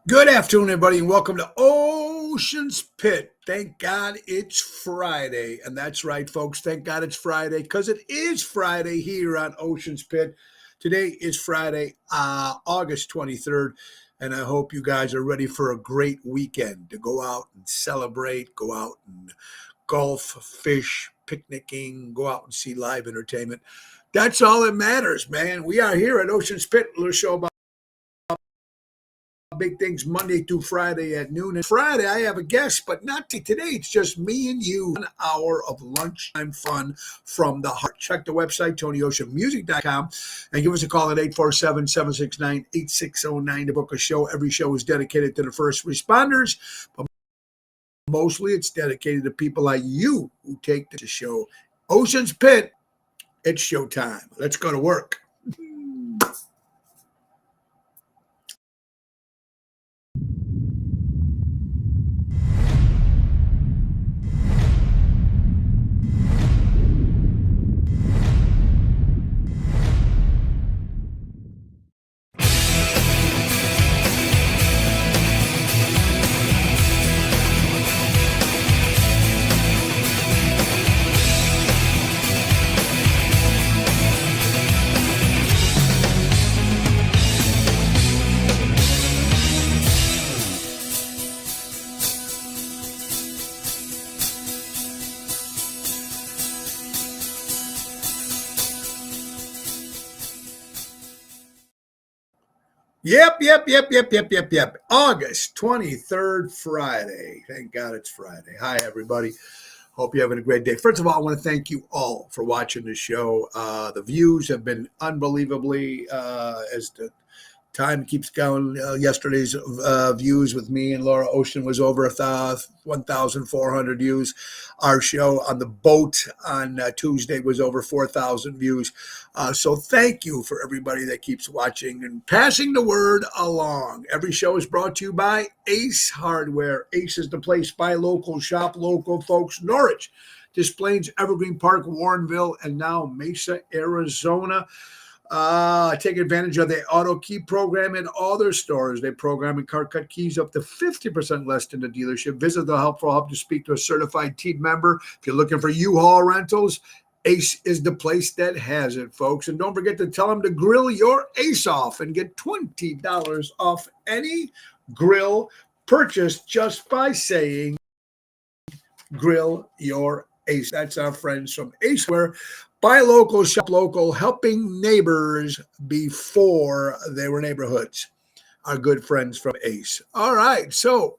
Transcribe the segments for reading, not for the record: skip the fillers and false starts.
Good afternoon, everybody, and welcome to Ocean's Pit. Thank God it's Friday. And that's right, folks. Thank God it's Friday because it is Friday here on Ocean's Pit. Today is Friday, August 23rd, and I hope you guys are ready for a great weekend to go out and celebrate, go out and golf, fish, picnicking, go out and see live entertainment. That's all that matters, man. We are here at Ocean's Pit, a little show about big things Monday through Friday at noon. And Friday, I have a guest, but not today. It's just me and you. An hour of lunchtime fun from the heart. Check the website, TonyOceanMusic.com, and give us a call at 847-769-8609 to book a show. Every show is dedicated to the first responders, but mostly it's dedicated to people like you who take the show. Ocean's Pit, it's showtime. Let's go to work. Yep. August 23rd, Friday. Thank God it's Friday. Hi, everybody. Hope you're having a great day. First of all, I want to thank you all for watching the show. The views have been unbelievably, as the time keeps going. Yesterday's views with me and Laura Ocean was over 1,400 views. Our show on the boat on Tuesday was over 4,000 views. So thank you for everybody that keeps watching and passing the word along. Every show is brought to you by Ace Hardware. Ace is the place. Buy local, shop local, folks. Norwich, Des Plaines, Evergreen Park, Warrenville, and now Mesa, Arizona. Take advantage of the auto key program in all their stores. They program and car cut keys up to 50% less than the dealership. Visit the Helpful Hub to speak to a certified team member. If you're looking for U-Haul rentals, Ace is the place that has it, folks. And don't forget to tell them to grill your Ace off and get $20 off any grill purchased just by saying grill your Ace. That's our friends from Aceware. Buy local, shop local, helping neighbors before they were neighborhoods. Our good friends from Ace. All right. So,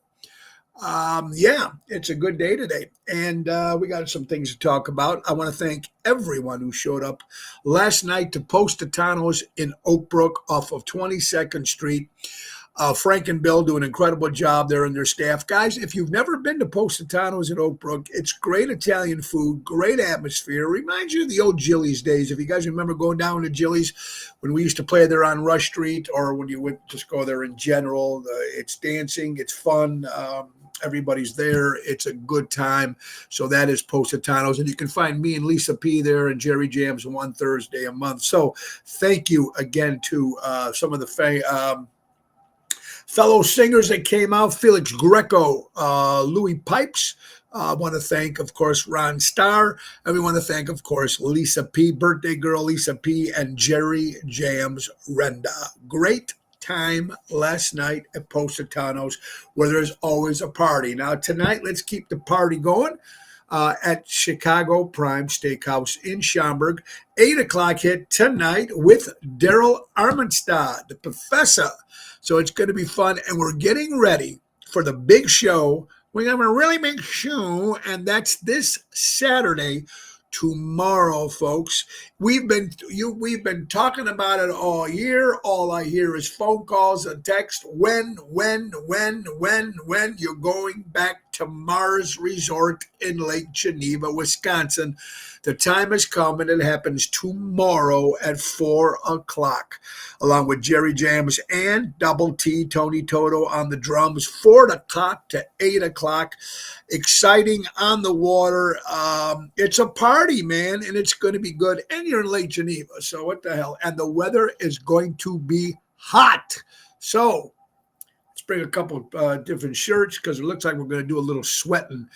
it's a good day today. And we got some things to talk about. I want to thank everyone who showed up last night to Positano's in Oak Brook off of 22nd Street. Frank and Bill do an incredible job there and their staff. Guys, if you've never been to Positano's in Oak Brook, it's great Italian food, great atmosphere. Reminds you of the old Jilly's days. If you guys remember going down to Jilly's when we used to play there on Rush Street, or when you would just go there in general, it's dancing, it's fun. Everybody's there. It's a good time. So that is Positano's. And you can find me and Lisa P there and Jerry Jams one Thursday a month. So thank you again to some of the fellow singers that came out: Felix Greco, Louis Pipes. I want to thank, of course, Ron Starr. And we want to thank, of course, Lisa P, birthday girl Lisa P, and Jerry Jams Renda. Great time last night at Positano's, where there's always a party. Now, tonight, let's keep the party going. At Chicago Prime Steakhouse in Schaumburg. 8 o'clock hit tonight with Daryl Armenstad, the professor. So it's going to be fun, and we're getting ready for the big show. We have a really big show, and that's this Saturday, tomorrow, folks. We've been talking about it all year. All I hear is phone calls and text. When you're going back to Mars Resort in Lake Geneva, Wisconsin. The time has come, and it happens tomorrow at 4 o'clock, along with Jerry Jams and Double T, Tony Toto on the drums, 4 o'clock to 8 o'clock. Exciting, on the water. It's a party, man, and it's going to be good. And you're in Lake Geneva, so what the hell? And the weather is going to be hot. So bring a couple different shirts because it looks like we're going to do a little sweating.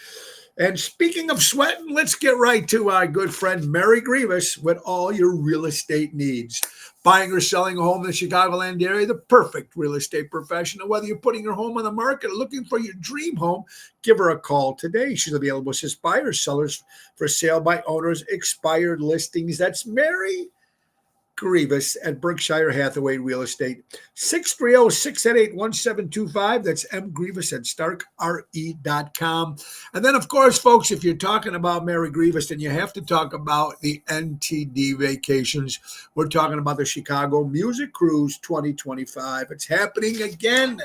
And speaking of sweating, let's get right to our good friend Mary Grievous with all your real estate needs. Buying or selling a home in the Chicagoland area, the perfect real estate professional. Whether you're putting your home on the market or looking for your dream home, give her a call today. She's available to assist buyers, sellers for sale by owners, expired listings. That's Mary Grievous at Berkshire Hathaway Real Estate. 630-688-1725. That's M. Grievous at StarkRE.com. And then, of course, folks, if you're talking about Mary Grievous, then you have to talk about the NTD vacations. We're talking about the Chicago Music Cruise 2025. It's happening again.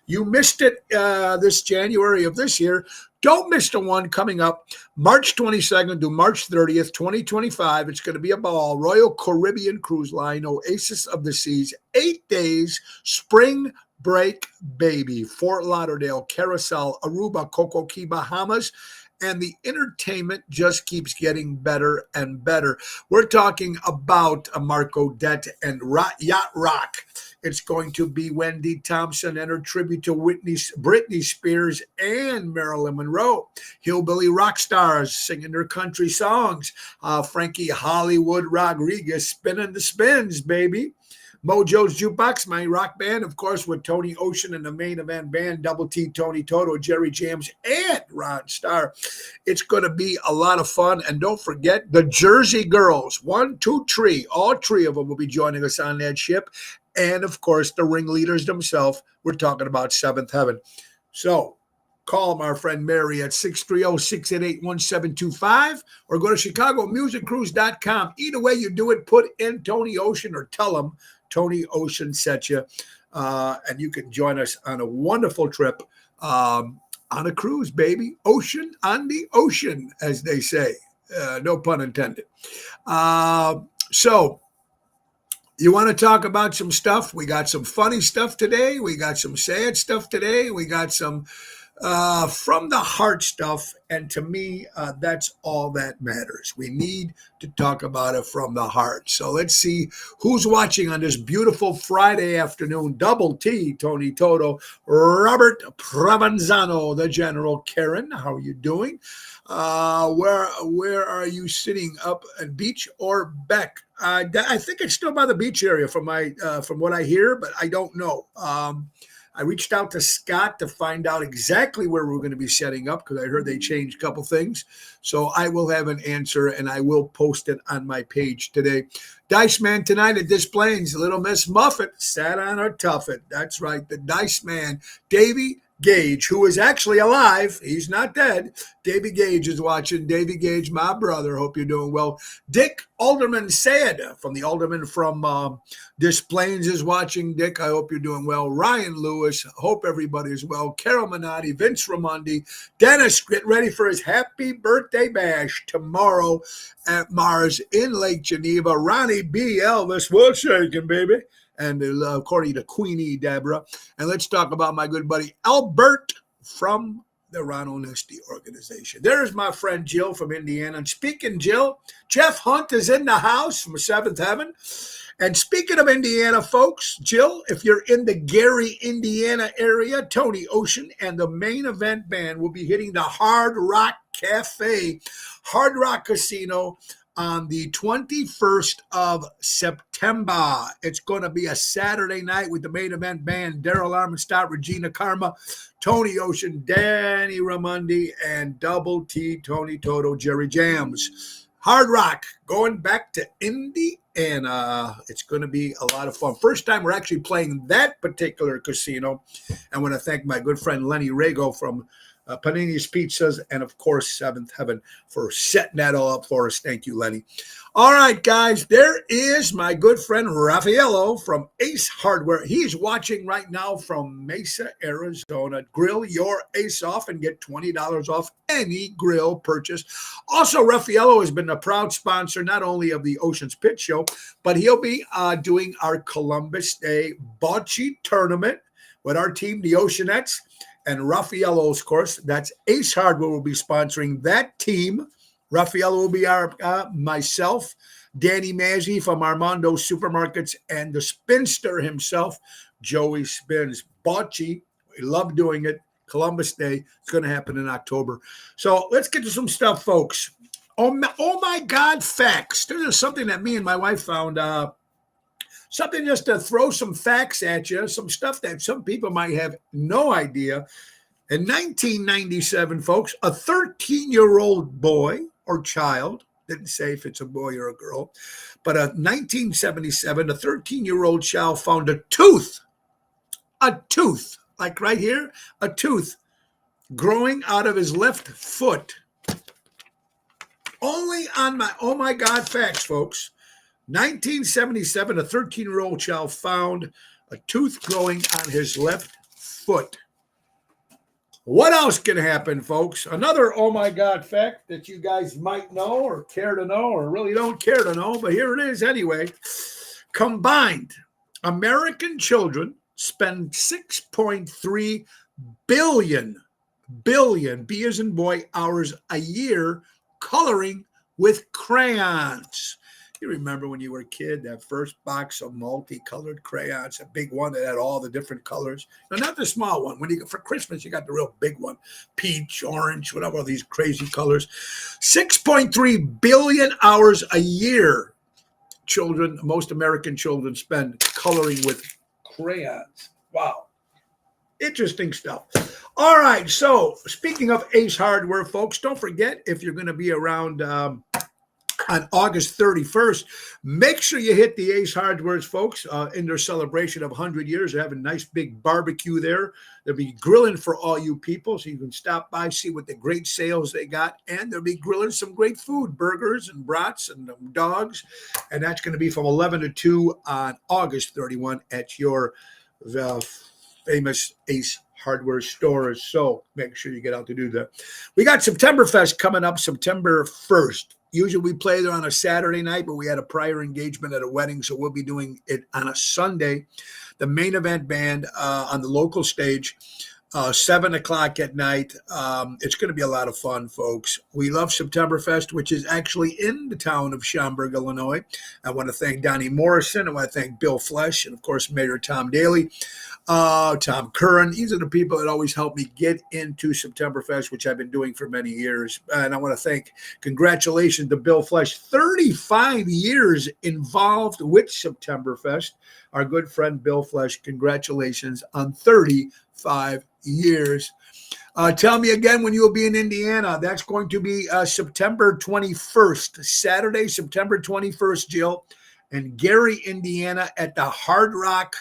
You missed it this January of this year. Don't miss the one coming up March 22nd to March 30th, 2025. It's going to be a ball. Royal Caribbean Cruise Line, Oasis of the Seas, 8 days, spring break, baby. Fort Lauderdale, Carousel, Aruba, Coco Key, Bahamas. And the entertainment just keeps getting better and better. We're talking about Marco Det and Yacht Rock. It's going to be Wendy Thompson and her tribute to Britney Spears and Marilyn Monroe. Hillbilly rock stars singing their country songs. Frankie Hollywood Rodriguez spinning the spins, baby. Mojo's Jukebox, my rock band, of course, with Tony Ocean and the main event band, Double T, Tony Toto, Jerry Jams, and Ron Starr. It's going to be a lot of fun. And don't forget the Jersey Girls, 1, 2, 3, all three of them will be joining us on that ship. And, of course, the ringleaders themselves. We're talking about Seventh Heaven. So call our friend Mary at 630-688-1725 or go to chicagomusiccruise.com. Either way you do it, put in Tony Ocean or tell him Tony Ocean sent you. And you can join us on a wonderful trip on a cruise, baby. Ocean on the ocean, as they say. No pun intended. So you want to talk about some stuff? We got some funny stuff today. We got some sad stuff today. We got some from the heart stuff. And to me, that's all that matters. We need to talk about it from the heart. So let's see who's watching on this beautiful Friday afternoon. Double T, Tony Toto, Robert Provenzano, the General. Karen, how are you doing? Where are you sitting, up at beach or Beck? I think it's still by the beach area from what I hear, but I don't know. I reached out to Scott to find out exactly where we're going to be setting up because I heard they changed a couple things. So I will have an answer and I will post it on my page today. Dice Man tonight at Des Plaines. Little Miss Muffet sat on her tuffet. That's right, the Dice Man, Davy Gage, who is actually alive. He's not dead. Davy Gage is watching. Davy Gage, my brother. Hope you're doing well. Dick Alderman said from the Alderman from Des Plaines is watching. Dick, I hope you're doing well. Ryan Lewis, hope everybody is well. Carol Minotti, Vince Ramondi, Dennis, get ready for his happy birthday bash tomorrow at Mars in Lake Geneva. Ronnie B. Elvis, we're shaking, baby. And according to Queenie Deborah. And let's talk about my good buddy Albert from the Ron Onesti organization. There's my friend Jill from Indiana. And speaking, Jill, Jeff Hunt is in the house from Seventh Heaven. And speaking of Indiana, folks, Jill, if you're in the Gary, Indiana area, Tony Ocean and the main event band will be hitting the Hard Rock Cafe, Hard Rock Casino, on the 21st of September. It's going to be a Saturday night with the main event band, Daryl Armenstadt, Regina Karma, Tony Ocean, Danny Ramundi, and Double T, Tony Toto, Jerry Jams. Hard Rock, going back to Indiana. It's going to be a lot of fun. First time we're actually playing that particular casino. I want to thank my good friend Lenny Rago from Panini's Pizzas, and of course, Seventh Heaven for setting that all up for us. Thank you, Lenny. All right, guys, there is my good friend Raffaello from Ace Hardware. He's watching right now from Mesa, Arizona. Grill your Ace off and get $20 off any grill purchase. Also, Raffaello has been a proud sponsor not only of the Ocean's Pit Show, but he'll be doing our Columbus Day bocce tournament with our team, the Oceanettes. And Raffaello's course, that's Ace Hardware will be sponsoring that team. Raffaello will be our myself, Danny Mazzi from Armando Supermarkets, and the spinster himself, Joey Spins. Bocce, We love doing it. Columbus Day. It's going to happen in October. So let's get to some stuff, folks. Oh my God, facts. There's something that me and my wife found. Something just to throw some facts at you, some stuff that some people might have no idea. In 1997, folks, a 13-year-old boy or child, didn't say if it's a boy or a girl, but in 1977, a 13-year-old child found a tooth, like right here, a tooth growing out of his left foot. Only on my, oh my God, facts, folks. 1977, a 13-year-old child found a tooth growing on his left foot. What else can happen, folks? Another oh my God fact that you guys might know or care to know or really don't care to know, but here it is anyway. Combined, American children spend 6.3 billion, B as in boy, hours a year coloring with crayons. You remember when you were a kid, that first box of multicolored crayons, a big one that had all the different colors. No, not the small one. When you for Christmas, you got the real big one, peach, orange, whatever, all these crazy colors. 6.3 billion hours a year, children, most American children spend coloring with crayons. Wow. Interesting stuff. All right. So speaking of Ace Hardware, folks, don't forget, if you're going to be around on August 31st, make sure you hit the Ace Hardwares, folks, in their celebration of 100 years. They're having a nice big barbecue there. They'll be grilling for all you people, so you can stop by, see what the great sales they got, and they'll be grilling some great food, burgers and brats and dogs, and that's going to be from 11 to 2 on August 31 at your famous Ace Hardware stores. So make sure you get out to do that. We got Septemberfest coming up September 1st. Usually we play there on a Saturday night, but we had a prior engagement at a wedding, so we'll be doing it on a Sunday. The main event band on the local stage, 7 o'clock at night. It's going to be a lot of fun, folks. We love Septemberfest, which is actually in the town of Schaumburg, Illinois. I want to thank Donnie Morrison. I want to thank Bill Flesch and, of course, Mayor Tom Daly. Tom Curran. These are the people that always help me get into Septemberfest, which I've been doing for many years. And I want to thank, congratulations to Bill Flesch, 35 years involved with Septemberfest. Our good friend Bill Flesch, congratulations on 35 years. Tell me again when you'll be in Indiana. That's going to be September 21st, Saturday, September 21st, Jill, in Gary, Indiana at the Hard Rock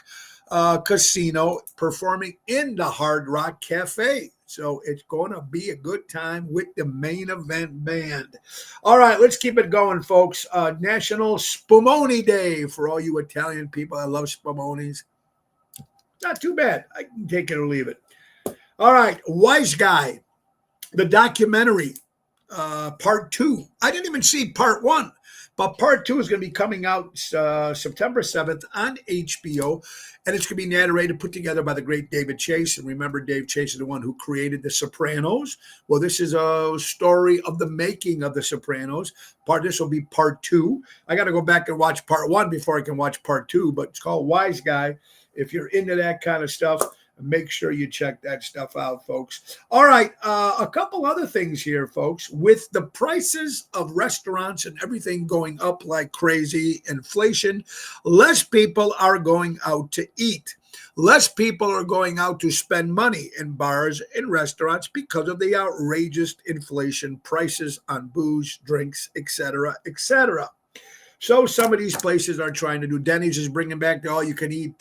Casino, performing in the Hard Rock Cafe. So it's going to be a good time with the main event band. All right, let's keep it going, folks. National Spumoni Day for all you Italian people. I love Spumonis. Not too bad. I can take it or leave it. All right, Wise Guy, the documentary, part 2. I didn't even see part 1. But part 2 is going to be coming out September 7th on HBO, and it's going to be narrated, put together by the great David Chase. And remember, Dave Chase is the one who created The Sopranos. Well, this is a story of the making of The Sopranos. This will be part 2. I got to go back and watch part 1 before I can watch part 2, but it's called Wise Guy. If you're into that kind of stuff, make sure you check that stuff out, folks. All right, a couple other things here, folks. With the prices of restaurants and everything going up like crazy, inflation, less people are going out to eat. Less people are going out to spend money in bars and restaurants because of the outrageous inflation prices on booze, drinks, etc., etc. So some of these places are trying to do. Denny's is bringing back the all-you-can-eat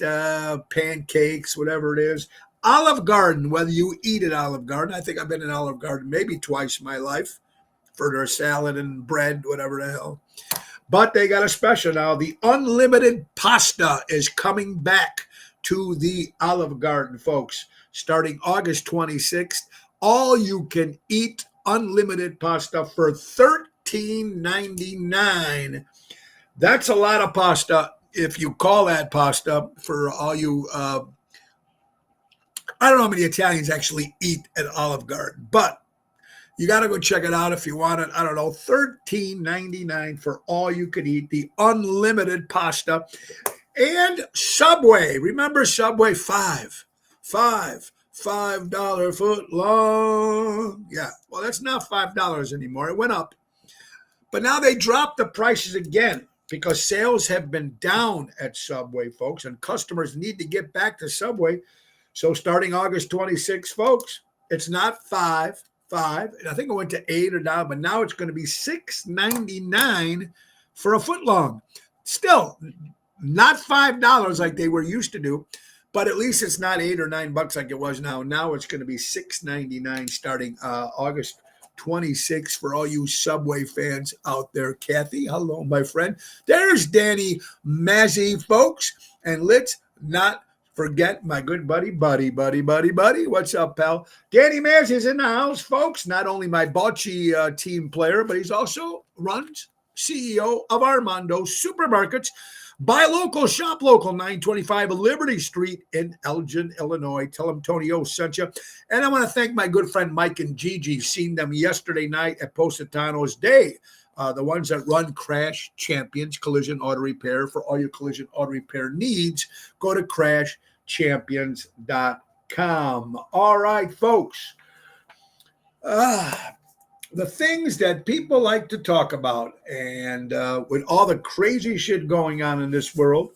pancakes, whatever it is. Olive Garden, whether you eat at Olive Garden. I think I've been in Olive Garden maybe twice in my life for their salad and bread, whatever the hell. But they got a special now. The unlimited pasta is coming back to the Olive Garden, folks, starting August 26th. All-you-can-eat unlimited pasta for $13.99. That's a lot of pasta if you call that pasta for all you, I don't know how many Italians actually eat at Olive Garden, but you got to go check it out if you want it. I don't know, $13.99 for all you could eat, the unlimited pasta. And Subway, remember Subway 5 $5 foot long. Yeah, well, that's not $5 anymore. It went up. But now they dropped the prices again because sales have been down at Subway, folks, and customers need to get back to Subway. So starting August 26th, folks, it's not five, and I think it went to 8 or down, but now it's going to be $6.99 for a foot long. Still, not $5 like they were used to do, but at least it's not $8 or $9 like it was now. Now it's going to be $6.99 starting August 26 for all you Subway fans out there. Kathy, hello, my friend. There's Danny Mazzy, folks. And let's not forget my good buddy. What's up, pal? Danny Mazzy is in the house, folks. Not only my Bocce team player, but he's also runs CEO of Armando Supermarkets. Buy local, shop local, 925 Liberty Street in Elgin, Illinois. Tell them Tony O sent you. And I want to thank my good friend Mike and Gigi. Seen them yesterday night at Positano's Day. The ones that run Crash Champions Collision Auto Repair. For all your collision auto repair needs, go to crashchampions.com. All right, folks. The things that people like to talk about, and with all the crazy shit going on in this world,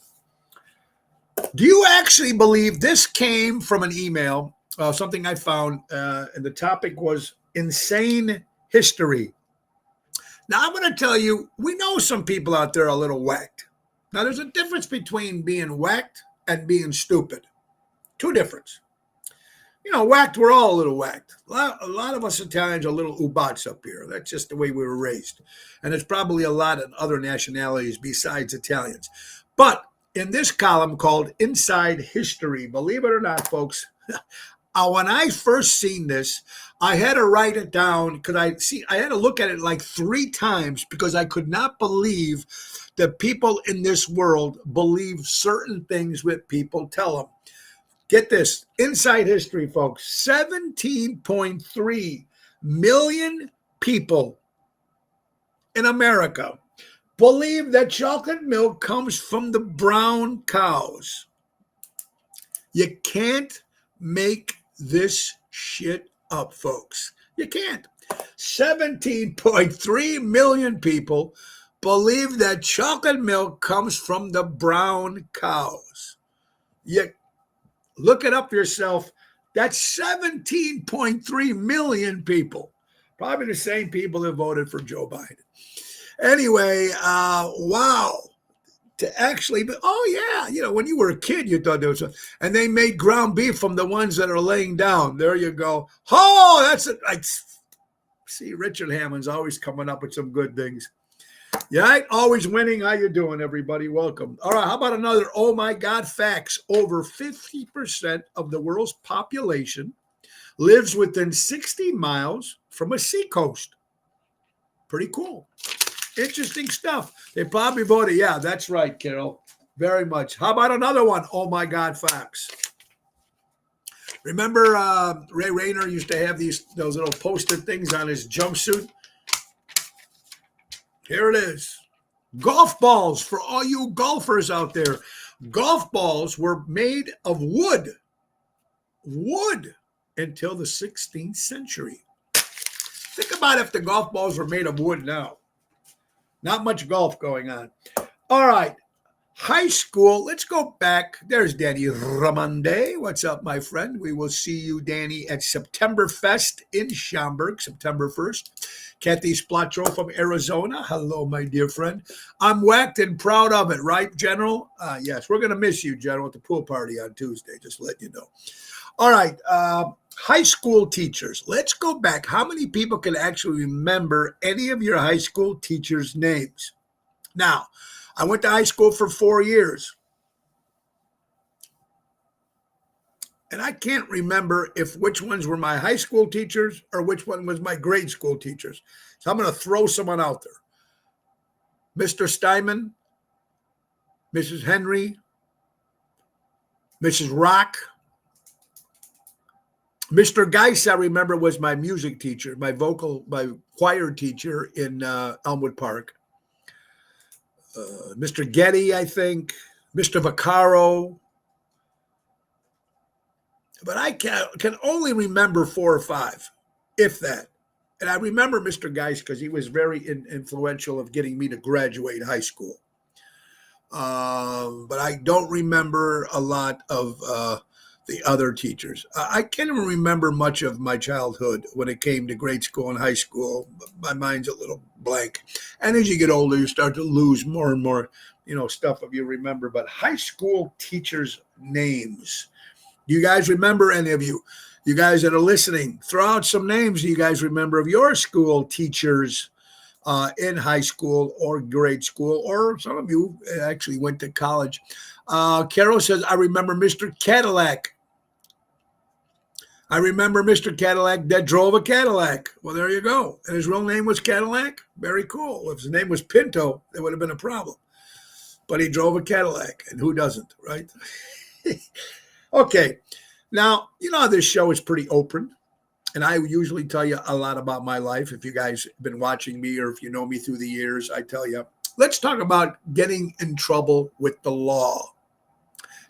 do you actually believe this came from an email, something I found, and the topic was insane history. Now, I'm going to tell you, we know some people out there are a little whacked. Now, there's a difference between being whacked and being stupid. Two differences. You know, whacked, we're all a little whacked. A lot of us Italians are little ubats up here. That's just the way we were raised. And there's probably a lot of other nationalities besides Italians. But in this column called Inside History, believe it or not, folks, when I first seen this, I had to write it down because I had to look at it like 3 times because I could not believe that people in this world believe certain things what people tell them. Get this, inside history, folks. 17.3 million people in America believe that chocolate milk comes from the brown cows. You can't make this shit up, folks. You can't. 17.3 million people believe that chocolate milk comes from the brown cows. You look it up yourself. That's 17.3 million people. Probably the same people that voted for Joe Biden. Anyway, wow. To actually, oh yeah, when you were a kid, you thought there was and they made ground beef from the ones that are laying down. There you go. Oh, that's it. I see Richard Hammond's always coming up with some good things. Yeah, always winning. How you doing, everybody? Welcome. All right, how about another oh my God facts? Over 50% of the world's population lives within 60 miles from a seacoast. Pretty cool. Interesting stuff. They probably voted, yeah, that's right, Carol. Very much. How about another one? Oh my God facts. Remember Ray Rayner used to have those little post-it things on his jumpsuit? Here it is. Golf balls for all you golfers out there. Golf balls were made of wood. Wood until the 16th century. Think about if the golf balls were made of wood now. Not much golf going on. All right. High school. Let's go back. There's Danny Ramonde. What's up, my friend? We will see you, Danny, at September Fest in Schaumburg, September 1st. Kathy Splatro from Arizona. Hello, my dear friend. I'm whacked and proud of it, right, General? Yes, we're going to miss you, General, at the pool party on Tuesday. Just let you know. All right. High school teachers. Let's go back. How many people can actually remember any of your high school teachers' names? Now, I went to high school for 4 years. And I can't remember which ones were my high school teachers or which one was my grade school teachers. So I'm going to throw someone out there. Mr. Steinman, Mrs. Henry, Mrs. Rock. Mr. Geis, I remember, was my music teacher, my choir teacher in Elmwood Park. Mr. Getty, I think. Mr. Vaccaro. but I can only remember 4 or 5, if that. And I remember Mr. Geis because he was very influential of getting me to graduate high school. But I don't remember a lot of the other teachers. I can't even remember much of my childhood when it came to grade school and high school. My mind's a little blank. And as you get older, you start to lose more and more, stuff of you remember. But high school teachers' names. Do you guys remember any of you? You guys that are listening, throw out some names you guys remember of your school teachers in high school or grade school, or some of you actually went to college. Carol says, I remember Mr. Cadillac. I remember Mr. Cadillac that drove a Cadillac. Well, there you go. And his real name was Cadillac? Very cool. If his name was Pinto, it would have been a problem. But he drove a Cadillac, and who doesn't, right? Okay. Now, this show is pretty open. And I usually tell you a lot about my life. If you guys have been watching me or if you know me through the years, I tell you, let's talk about getting in trouble with the law.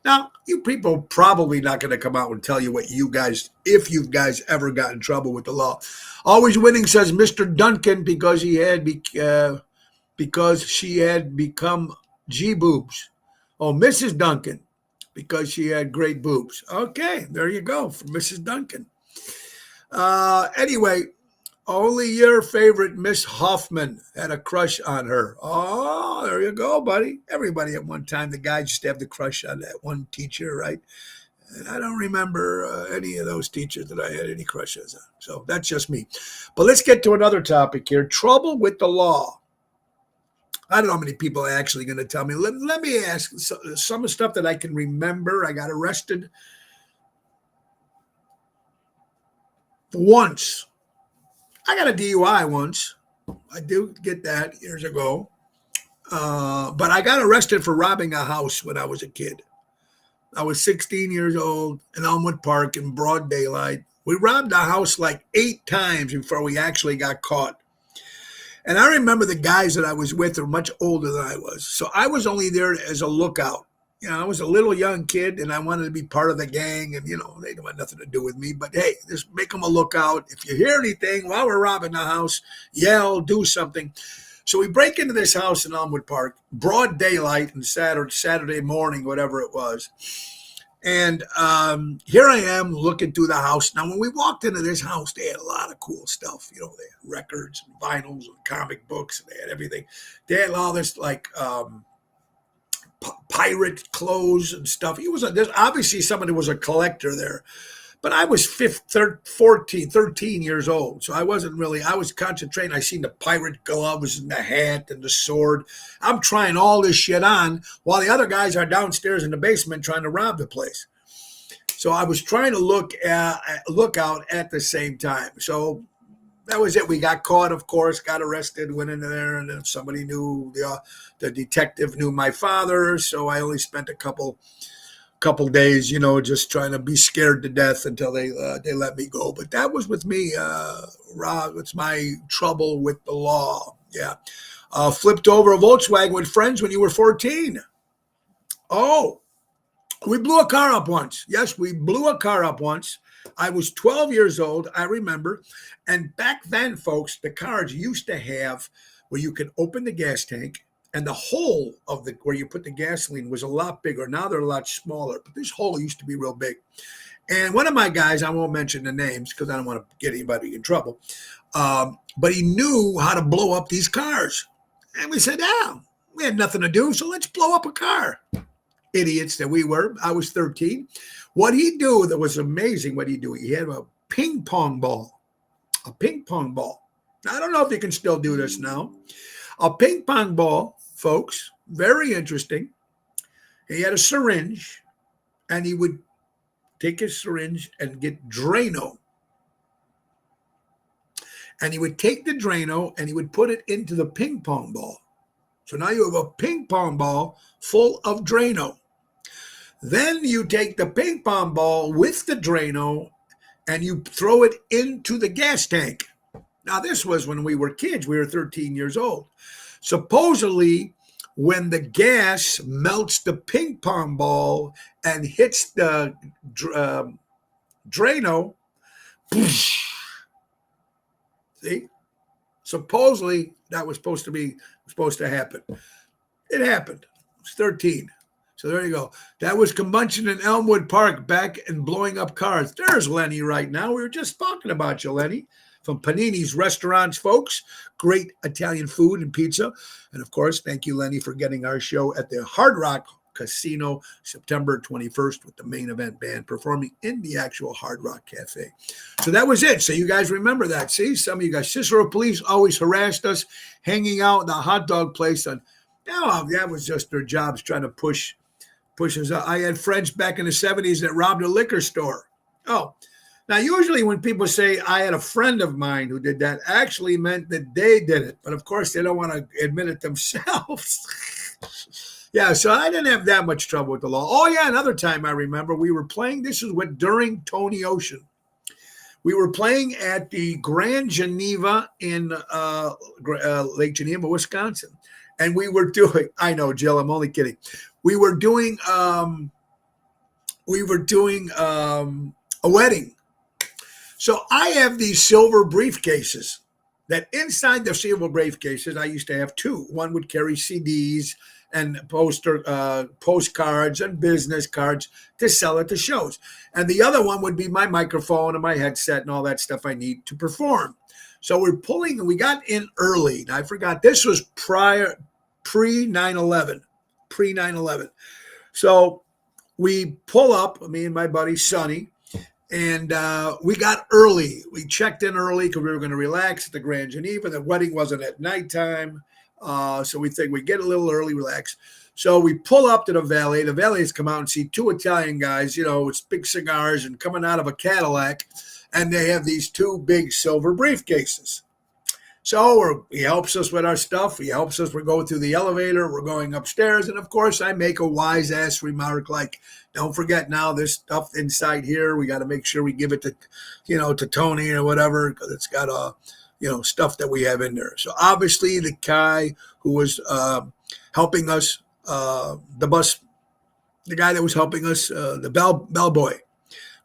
Now, you people are probably not going to come out and tell you what you guys, if you guys ever got in trouble with the law. Always Winning says Mr. Duncan because she had become G-boobs. Oh, Mrs. Duncan because she had great boobs. Okay, there you go for Mrs. Duncan. Anyway, only your favorite Miss Hoffman had a crush on her. Oh, there you go, buddy. Everybody at one time, the guy just have the crush on that one teacher, right? And I don't remember any of those teachers that I had any crushes on. So that's just me. But let's get to another topic here. Trouble with the law. I don't know how many people are actually going to tell me. Let me ask some of the stuff that I can remember. I got arrested once. I got a DUI once. I do get that years ago. But I got arrested for robbing a house when I was a kid. I was 16 years old in Elmwood Park in broad daylight. We robbed a house like 8 times before we actually got caught. And I remember the guys that I was with were much older than I was. So I was only there as a lookout. I was a little young kid and I wanted to be part of the gang, and, they didn't want nothing to do with me. But hey, just make them a lookout. If you hear anything while we're robbing the house, yell, do something. So we break into this house in Elmwood Park, broad daylight, and Saturday morning, whatever it was. And here I am looking through the house. Now, when we walked into this house, they had a lot of cool stuff. They had records and vinyls and comic books, and they had everything. They had all this pirate clothes and stuff. There's obviously somebody was a collector there. But I was 13 years old. So I was concentrating. I seen the pirate gloves and the hat and the sword. I'm trying all this shit on while the other guys are downstairs in the basement trying to rob the place. So I was trying to look out at the same time. So that was it. We got caught, of course, got arrested, went in there, and then somebody knew, the detective knew my father. So I only spent a couple days, just trying to be scared to death until they let me go. But that was with me, Rob. It's my trouble with the law. Yeah. Flipped over a Volkswagen with friends when you were 14. Oh, we blew a car up once. Yes, we blew a car up once. I was 12 years old, I remember. And back then, folks, the cars used to have where you could open the gas tank, and the hole of where you put the gasoline was a lot bigger. Now they're a lot smaller, but this hole used to be real big. And one of my guys, I won't mention the names because I don't want to get anybody in trouble, but he knew how to blow up these cars. And we said, we had nothing to do, so let's blow up a car. Idiots that we were. I was 13. What he'd do that was amazing, he had a ping pong ball. A ping pong ball. Now, I don't know if you can still do this now. A ping pong ball, folks, very interesting. He had a syringe, and he would take his syringe and get Drano. And he would take the Drano and he would put it into the ping pong ball. So now you have a ping pong ball full of Drano. Then you take the ping pong ball with the Drano and you throw it into the gas tank. Now, this was when we were kids. We were 13 years old. Supposedly, when the gas melts the ping pong ball and hits the Drano. See? Supposedly that was supposed to happen. It happened. It's 13. So there you go. That was combustion in Elmwood Park back and blowing up cars. There's Lenny right now. We were just talking about you, Lenny, from Panini's Restaurants, folks. Great Italian food and pizza. And of course, thank you, Lenny, for getting our show at the Hard Rock Casino September 21st with the main event band performing in the actual Hard Rock Cafe. So that was it. So you guys remember that. See, some of you guys, Cicero police always harassed us hanging out in the hot dog place. And that was just their jobs trying to push us out. I had friends back in the 70s that robbed a liquor store. Oh, now usually when people say I had a friend of mine who did that, actually meant that they did it. But of course, they don't want to admit it themselves. Yeah, so I didn't have that much trouble with the law. Oh, yeah, another time I remember we were playing, this is during Tony Ocean. We were playing at the Grand Geneva in Lake Geneva, Wisconsin. And we were doing, I know, Jill, I'm only kidding. We were doing a wedding. So I have these silver briefcases that inside the silver briefcases, I used to have two. One would carry CDs and postcards and business cards to sell at the shows. And the other one would be my microphone and my headset and all that stuff I need to perform. So we got in early. And I forgot, this was pre-9/11. So we pull up, me and my buddy Sonny, and we got early. We checked in early because we were going to relax at the Grand Geneva. The wedding wasn't at nighttime. So we think we get a little early, relax. So we pull up to the valet. The valets come out and see two Italian guys, with big cigars and coming out of a Cadillac. And they have these two big silver briefcases. So he helps us with our stuff. He helps us. We're going through the elevator. We're going upstairs. And, of course, I make a wise-ass remark like, don't forget now this stuff inside here. We got to make sure we give it to, to Tony or whatever because it's got stuff that we have in there. So, obviously, the guy who was helping us, the guy that was helping us, the bellboy,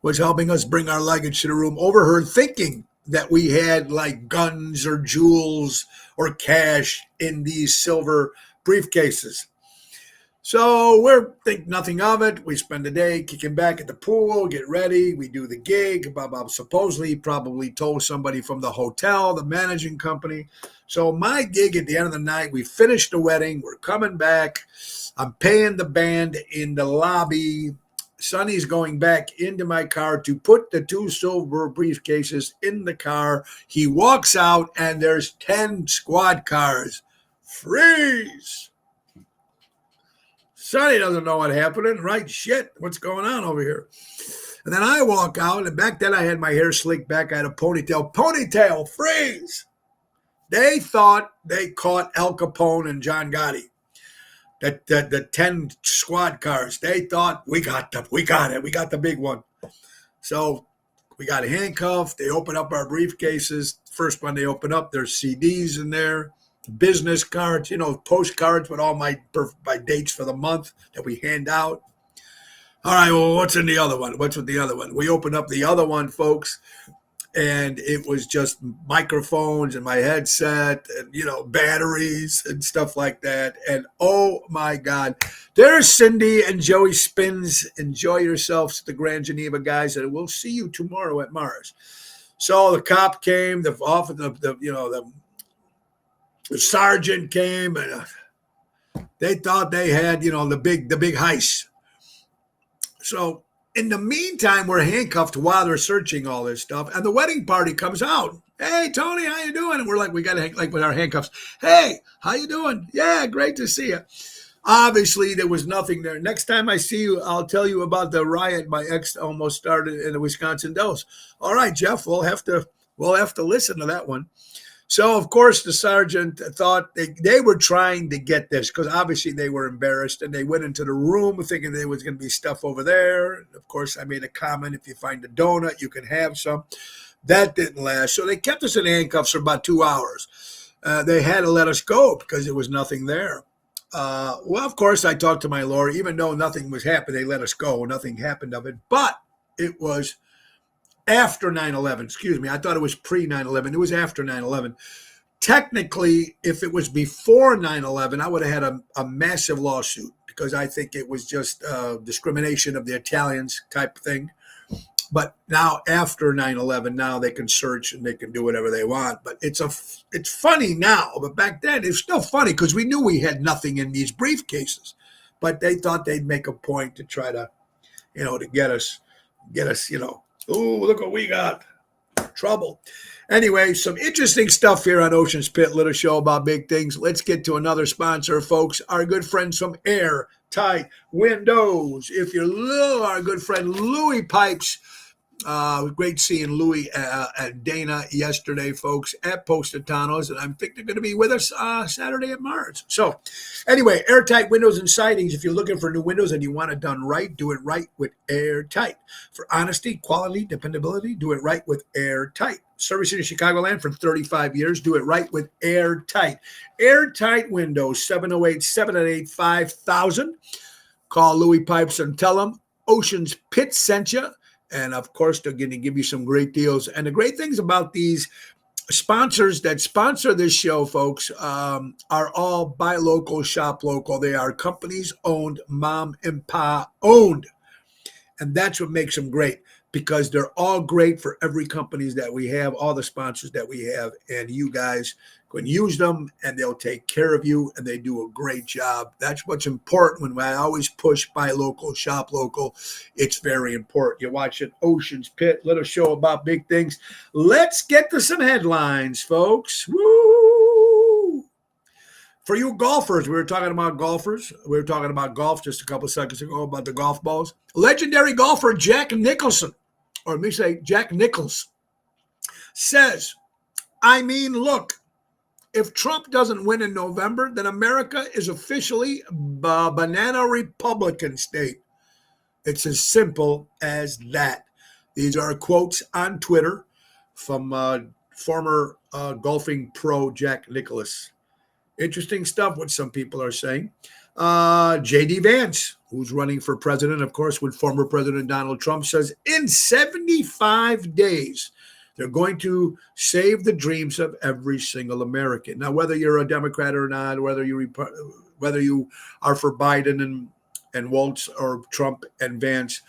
was helping us bring our luggage to the room, overheard thinking that we had like guns or jewels or cash in these silver briefcases. So we think nothing of it. We spend the day kicking back at the pool, get ready. We do the gig. Bob supposedly probably told somebody from the hotel, the managing company. So my gig at the end of the night, we finished the wedding. We're coming back. I'm paying the band in the lobby. Sonny's going back into my car to put the two silver briefcases in the car. He walks out, and there's 10 squad cars. Freeze! Sonny doesn't know what happened. Right? Shit, what's going on over here? And then I walk out, and back then I had my hair slicked back. I had a ponytail. Ponytail, freeze! They thought they caught Al Capone and John Gotti. The 10 squad cars, they thought we got it. We got the big one. So we got handcuffed. They open up our briefcases. First one they open up, there's CDs in there, business cards, postcards with all my dates for the month that we hand out. All right, well, what's in the other one? What's with the other one? We open up the other one, folks, and it was just microphones and my headset and, batteries and stuff like that. And, oh, my God, there's Cindy and Joey Spins. Enjoy yourselves at the Grand Geneva, guys, and we'll see you tomorrow at Mars. So the cop came, the sergeant came, and they thought they had, the big heist. So in the meantime, we're handcuffed while they're searching all this stuff, and the wedding party comes out. Hey, Tony, how you doing? And we're like, we got to with our handcuffs. Hey, how you doing? Yeah, great to see you. Obviously, there was nothing there. Next time I see you, I'll tell you about the riot my ex almost started in the Wisconsin Dells. All right, Jeff, we'll have to listen to that one. So, of course, the sergeant thought they were trying to get this because obviously they were embarrassed, and they went into the room thinking there was going to be stuff over there. And of course, I made a comment, if you find a donut, you can have some. That didn't last. So they kept us in handcuffs for about 2 hours. They had to let us go because there was nothing there. Well, of course, I talked to my lawyer. Even though nothing was happening, they let us go. Nothing happened of it. But it was after 9/11. Excuse me. I thought it was pre 9/11. It was after 9/11. Technically, if it was before 9/11, I would have had a massive lawsuit because I think it was just discrimination of the Italians type thing. But now after 9/11, now they can search and they can do whatever they want. But it's funny now. But back then, it's still funny because we knew we had nothing in these briefcases. But they thought they'd make a point to try to, to get us, oh, look what we got. Trouble. Anyway, some interesting stuff here on Ocean's Pit, little show about big things. Let's get to another sponsor, folks. Our good friends from Airtight Windows. If you're our good friend Louis Pipes, great seeing Louis and Dana yesterday, folks, at Positano's, and I think they're going to be with us Saturday at Mars. So, anyway, Airtight Windows and Sidings. If you're looking for new windows and you want it done right, do it right with Airtight. For honesty, quality, dependability, do it right with Airtight. Servicing in Chicagoland for 35 years, do it right with Airtight. Airtight Windows, 708-788-5000. Call Louis Pipes and tell them Ocean's Pit sent you. And, of course, they're going to give you some great deals. And the great things about these sponsors that sponsor this show, folks, are all buy local, shop local. They are companies owned, mom and pa owned. And that's what makes them great because they're all great for every companies that we have, all the sponsors that we have. And you guys can use them and they'll take care of you and they do a great job. That's what's important when I always push buy local, shop local. It's very important. You're watching Ocean's Pit, little show about big things. Let's get to some headlines, folks. Woo! For you golfers, we were talking about golfers. We were talking about golf just a couple of seconds ago about the golf balls. Legendary golfer Jack Nicholson, or let me say Jack Nicklaus, says, look, if Trump doesn't win in November, then America is officially a banana Republican state. It's as simple as that. These are quotes on Twitter from former golfing pro Jack Nicklaus. Interesting stuff what some people are saying. J.D. Vance, who's running for president, of course, with former President Donald Trump, says in 75 days, they're going to save the dreams of every single American. Now, whether you're a Democrat or not, whether you are for Biden and Waltz or Trump and Vance,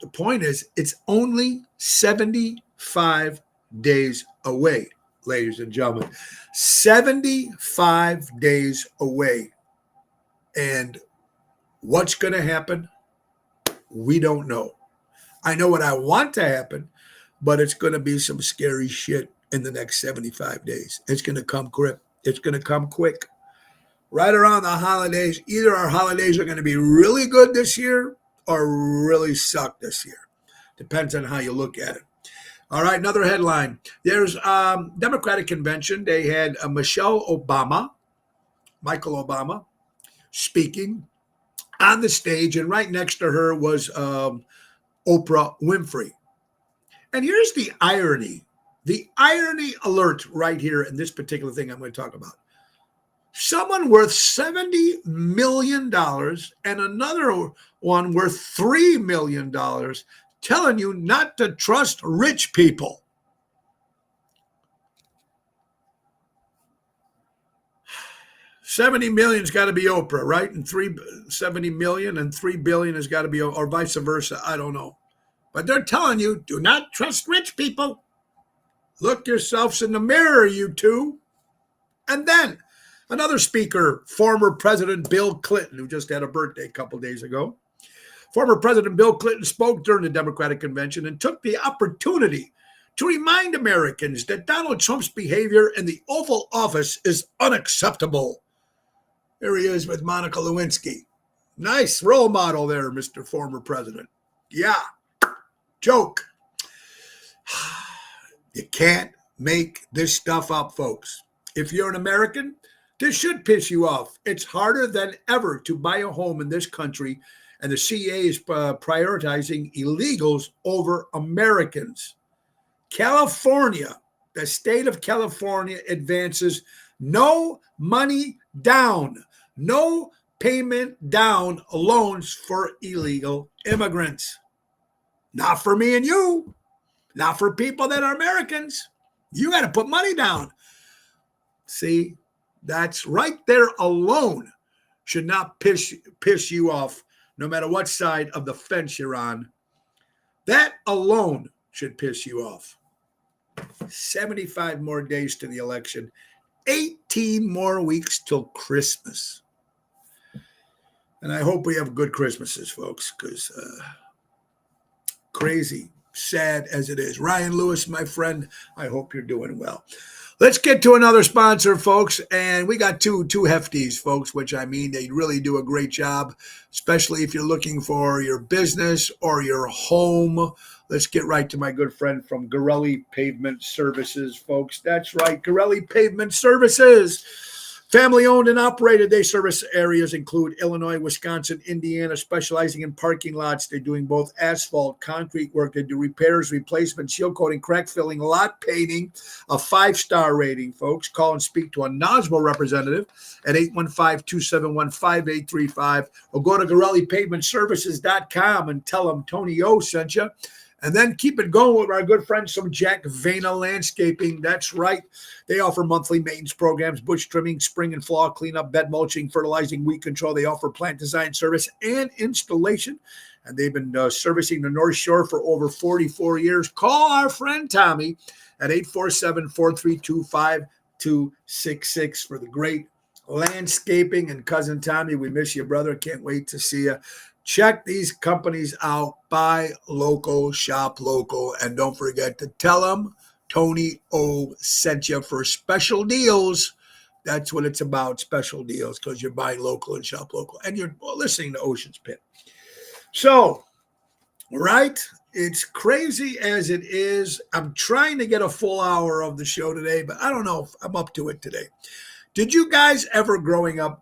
the point is it's only 75 days away, ladies and gentlemen. 75 days away. And what's going to happen? We don't know. I know what I want to happen, but it's going to be some scary shit in the next 75 days. It's going to come quick. It's going to come quick. Right around the holidays, either our holidays are going to be really good this year or really suck this year. Depends on how you look at it. All right, another headline. There's Democratic convention. They had Michael Obama, speaking on the stage, and right next to her was Oprah Winfrey. And here's the irony alert right here in this particular thing I'm going to talk about. Someone worth $70 million and another one worth $3 million telling you not to trust rich people. $70 million's got to be Oprah, right? And $70 million and $3 billion has got to be, or vice versa. I don't know. But they're telling you, do not trust rich people. Look yourselves in the mirror, you two. And then another speaker, former President Bill Clinton, who just had a birthday a couple days ago. Former President Bill Clinton spoke during the Democratic convention and took the opportunity to remind Americans that Donald Trump's behavior in the Oval Office is unacceptable. Here he is with Monica Lewinsky. Nice role model there, Mr. Former President. Yeah. Joke. You can't make this stuff up, folks. If you're an American, this should piss you off. It's harder than ever to buy a home in this country, and the CA is prioritizing illegals over Americans. California, the state of California advances no money down, no payment down loans for illegal immigrants. Not for me and you. Not for people that are Americans. You got to put money down. See, that's right there alone should not piss you off, no matter what side of the fence you're on. That alone should piss you off. 75 more days to the election, 18 more weeks till Christmas. And I hope we have good Christmases, folks, because crazy, sad as it is. Ryan Lewis, my friend, I hope you're doing well. Let's get to another sponsor, folks. And we got two hefties, folks, which I mean, they really do a great job, especially if you're looking for your business or your home. Let's get right to my good friend from Gorelli Pavement Services, folks. That's right, Gorelli Pavement Services. Family owned and operated. They service areas include Illinois, Wisconsin, Indiana, specializing in parking lots. They're doing both asphalt, concrete work. They do repairs, replacement, seal coating, crack filling, lot painting, a 5-star rating, folks. Call and speak to a Nosmo representative at 815-271-5835 or go to GorelliPavementServices.com and tell them Tony O sent you. And then keep it going with our good friends from Jack Vena Landscaping. That's right. They offer monthly maintenance programs, bush trimming, spring and fall cleanup, bed mulching, fertilizing, weed control. They offer plant design service and installation. And they've been servicing the North Shore for over 44 years. Call our friend Tommy at 847-432-5266 for the great landscaping. And cousin Tommy, we miss you, brother. Can't wait to see you. Check these companies out. Buy local, shop local, and don't forget to tell them Tony O sent you for special deals. That's what it's about, special deals, because you're buying local and shop local, and you're listening to Ocean's Pit. So, right, it's crazy as it is. I'm trying to get a full hour of the show today, but I don't know if I'm up to it today. Did you guys ever growing up,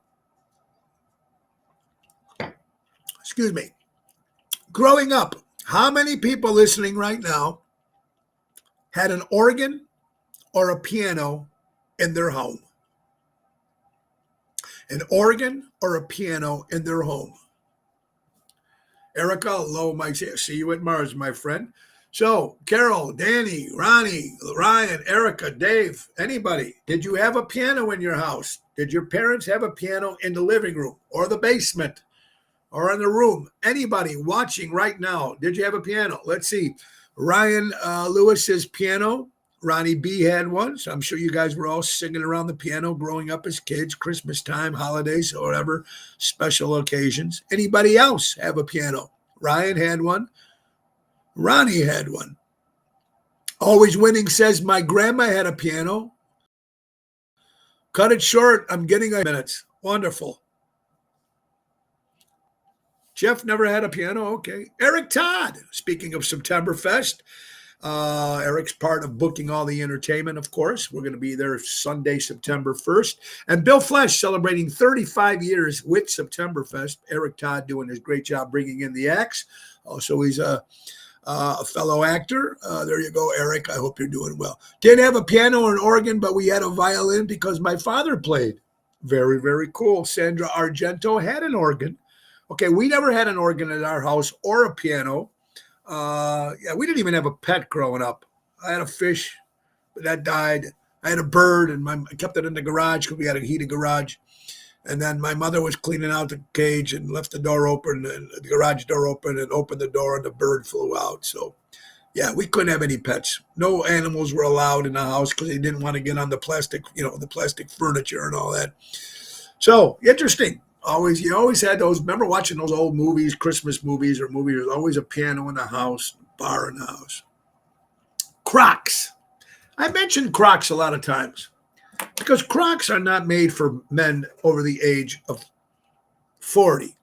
growing up, how many people listening right now had an organ or a piano in their home? An organ or a piano in their home? Erica, hello, Mike. See you at Mars, my friend. So, Carol, Danny, Ronnie, Ryan, Erica, Dave, anybody, did you have a piano in your house? Did your parents have a piano in the living room or the basement? Or in the room, anybody watching right now, did you have a piano? Let's see. Ryan Lewis says piano. Ronnie B had one. So I'm sure you guys were all singing around the piano growing up as kids, Christmas time, holidays, or whatever, special occasions. Anybody else have a piano? Ryan had one. Ronnie had one. Always Winning says, my grandma had a piano. Cut it short. I'm getting a minutes. Wonderful. Jeff never had a piano. Okay. Eric Todd, speaking of Septemberfest, Eric's part of booking all the entertainment, of course. We're going to be there Sunday, September 1st. And Bill Flesh celebrating 35 years with Septemberfest. Eric Todd doing his great job bringing in the acts. Also, he's a fellow actor. There you go, Eric. I hope you're doing well. Didn't have a piano or an organ, but we had a violin because my father played. Very, very cool. Sandra Argento had an organ. Okay, we never had an organ at our house or a piano. We didn't even have a pet growing up. I had a fish, but that died. I had a bird, and I kept it in the garage because we had a heated garage. And then my mother was cleaning out the cage and left the door open, and the garage door open, and opened the door, and the bird flew out. So, yeah, we couldn't have any pets. No animals were allowed in the house because they didn't want to get on the plastic, the plastic furniture and all that. So, interesting. You always had those. Remember watching those old movies, Christmas movies or movies? There's always a piano in the house, bar in the house. Crocs. I mentioned Crocs a lot of times because Crocs are not made for men over the age of 40.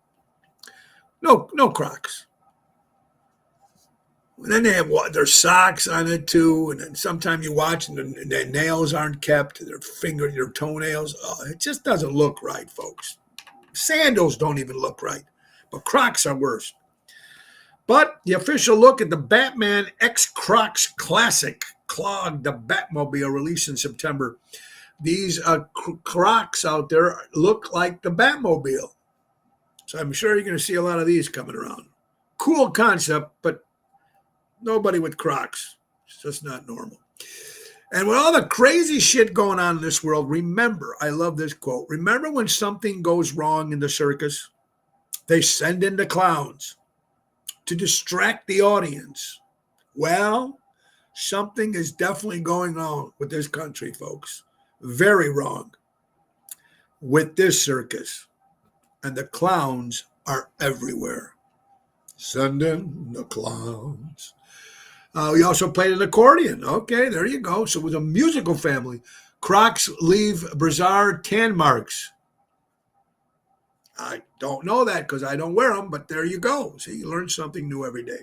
No Crocs. And then they have their socks on it too, and then sometimes you watch and their nails aren't kept, their toenails. Oh, it just doesn't look right, folks. Sandals don't even look right, but Crocs are worse. But the official look at the Batman X Crocs Classic Clog, the Batmobile, released in September. These Crocs out there look like the Batmobile. So I'm sure you're going to see a lot of these coming around. Cool concept, but nobody with Crocs. It's just not normal. And with all the crazy shit going on in this world, remember, I love this quote. Remember when something goes wrong in the circus? They send in the clowns to distract the audience. Well, something is definitely going on with this country, folks. Very wrong with this circus. And the clowns are everywhere. Send in the clowns. We also played an accordion. Okay, there you go. So it was a musical family. Crocs leave Brazard tan marks. I don't know that because I don't wear them, but there you go. See, you learn something new every day.